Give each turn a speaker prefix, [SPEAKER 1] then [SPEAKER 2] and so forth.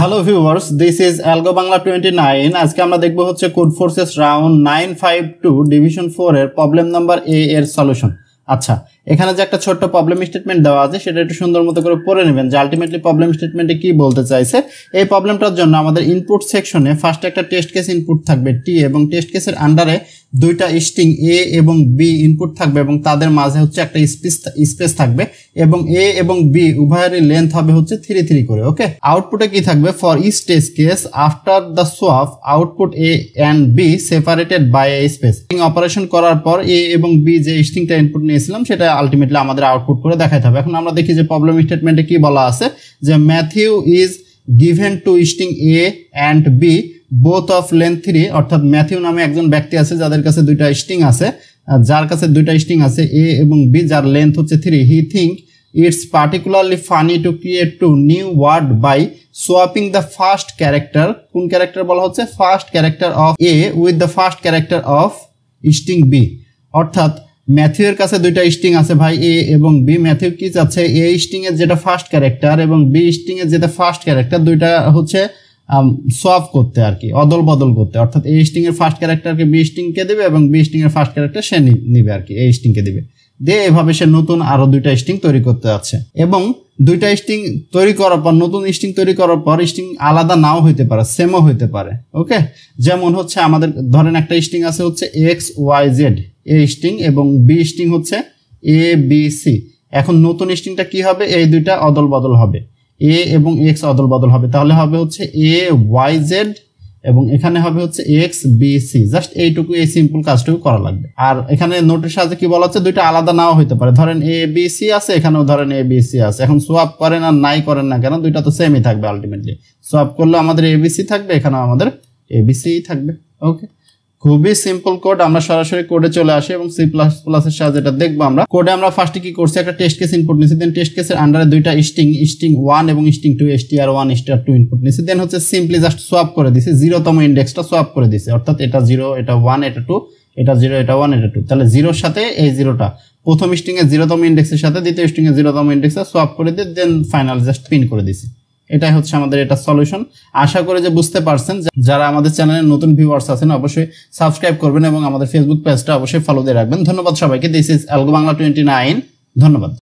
[SPEAKER 1] Hello viewers, this is algo Bangla 29। আজকে আমরা দেখব হচ্ছে কোড ফোর্সেস রাউন্ড 952 ডিভিশন 4 এর প্রবলেম নাম্বার এ এর সলিউশন। আচ্ছা, এখানে যে একটা ছোট্ট প্রবলেম স্টেটমেন্ট দেওয়া আছে সেটা একটু সুন্দর মতো করে পড়ে নেবেন যে আলটিমেটলি প্রবলেম স্টেটমেন্টে কি বলতে চাইছে। এই প্রবলেমটার জন্য আমাদের ইনপুট সেকশনে ফার্স্ট একটা টেস্ট কেস ইনপুট থাকবে টি, এবং টেস্ট কেসের আন্ডারে দুইটা স্ট্রিং এ এবং বি ইনপুট থাকবে এবং তাদের মাঝে হচ্ছে একটা স্পেস থাকবে, এবং এ এবং বি উভয়েরই লেন্থ হবে হচ্ছে 3 3 করে। ওকে, আউটপুটে কি থাকবে? For each test case after the swap output A and B separated by a space. Operation করার পর এ এবং বি যে স্ট্রিংটা ইনপুট নিয়েছিলাম সেটা আলটিমেটলি আমাদের আউটপুট করে দেখাতে হবে। এখন আমরা দেখি যে প্রবলেম স্টেটমেন্টে কি বলা আছে, যে Matthew is given two string A and B both of length 3, অর্থাৎ ম্যাথিউ নামে একজন ব্যক্তি আছে যাদের কাছে দুইটা স্ট্রিং আছে, যার কাছে দুইটা স্ট্রিং আছে এ এবং বি, যার লেন্থ হচ্ছে 3। He think it's particularly funny to create to new word by swapping the first character. কোন ক্যারেক্টার বলা হচ্ছে? First character of A with the first character of string B. অর্থাৎ ম্যাথিউ এর কাছে দুইটা স্ট্রিং আছে ভাই, এ এবং বি। ম্যাথিউ কি চাচ্ছে? এ স্ট্রিং এর যেটা ফার্স্ট ক্যারেক্টার এবং বি স্ট্রিং এর যেটা ফার্স্ট ক্যারেক্টার, দুইটা হচ্ছে সোয়াপ করতে আর কি, অদল বদল করতে। অর্থাৎ এ স্ট্রিং এর ফার্স্ট ক্যারেক্টারকে বি স্ট্রিং কে দেবে এবং বি স্ট্রিং এর ফার্স্ট ক্যারেক্টার সে নিবে আর কি, এ স্ট্রিং কে দিবে। দিয়ে এভাবে সে নতুন আরো দুইটা স্ট্রিং তৈরি করতে যাচ্ছে, এবং দুইটা স্ট্রিং তৈরি করার পর, নতুন স্ট্রিং তৈরি করার পর স্ট্রিং আলাদা নাও হইতে পারে, সেমও হইতে পারে। ওকে, যেমন হচ্ছে আমাদের ধরেন একটা স্ট্রিং আছে হচ্ছে X Y Z A string, এবং বি স্ট্রিং হচ্ছে এ বি সি। এখন নতুন স্ট্রিংটা কি হবে? এই দুইটা অদল বদল হবে, এ এবং এক্স অদল বদল হবে, তাহলে হবে হচ্ছে এ ওয়াই জেড এবং এখানে হবে হচ্ছে এক্স বি সি। জাস্ট এইটুকু, এই সিম্পল কাজটুকু করা লাগবে। আর এখানে নোটের সাহায্যে কি বলা হচ্ছে? দুইটা আলাদা নাও হইতে পারে, ধরেন এ বি সি আছে, এখানেও ধরেন এ বি সি আছে। এখন সোয়াপ করেন আর নাই করেন না কেন, দুইটা তো সেমই থাকবে আলটিমেটলি। সোয়াপ করলে আমাদের এ বি সি থাকবে, এখানেও আমাদের এ বি সি থাকবে। ওকে, খুবই সিম্পল কোড। আমরা সরাসরি কোডে চলে আসি এবং সি প্লাস প্লাসের সাহায্যে এটা দেখবো আমরা। কোডে আমরা ফার্স্টে কি করছি? একটা টেস্ট কেস ইনপুট নিছি, দেন টেস্ট কেসের আন্ডারে দুইটা স্ট্রিং 1 এবং স্ট্রিং 2 str1 str2 ইনপুট নিছি, দেন হচ্ছে সিম্পলি জাস্ট সোয়াপ করে দিছি, 0তম ইন্ডেক্সটা সোয়াপ করে দিছি। অর্থাৎ এটা 0, এটা 1, এটা 2, এটা 0, এটা 1, এটা 2। তাহলে 0-র সাথে এই 0টা প্রথম স্ট্রিং এর 0তম ইন্ডেক্সের সাথে দ্বিতীয় স্ট্রিং এর 0তম ইন্ডেক্সে সোয়াপ করে দিয়ে দেন ফাইনাল জাস্ট প্রিন্ট করে দিছি। এটাই হচ্ছে আমাদের এটা সলিউশন। আশা করি যে বুঝতে পারছেন। যারা আমাদের চ্যানেলের নতুন ভিউয়ার্স আছেন অবশ্যই সাবস্ক্রাইব করবেন এবং আমাদের ফেসবুক পেজটা অবশ্যই ফলো দিয়ে রাখবেন। ধন্যবাদ সবাইকে। This is algo Bangla 29। ধন্যবাদ।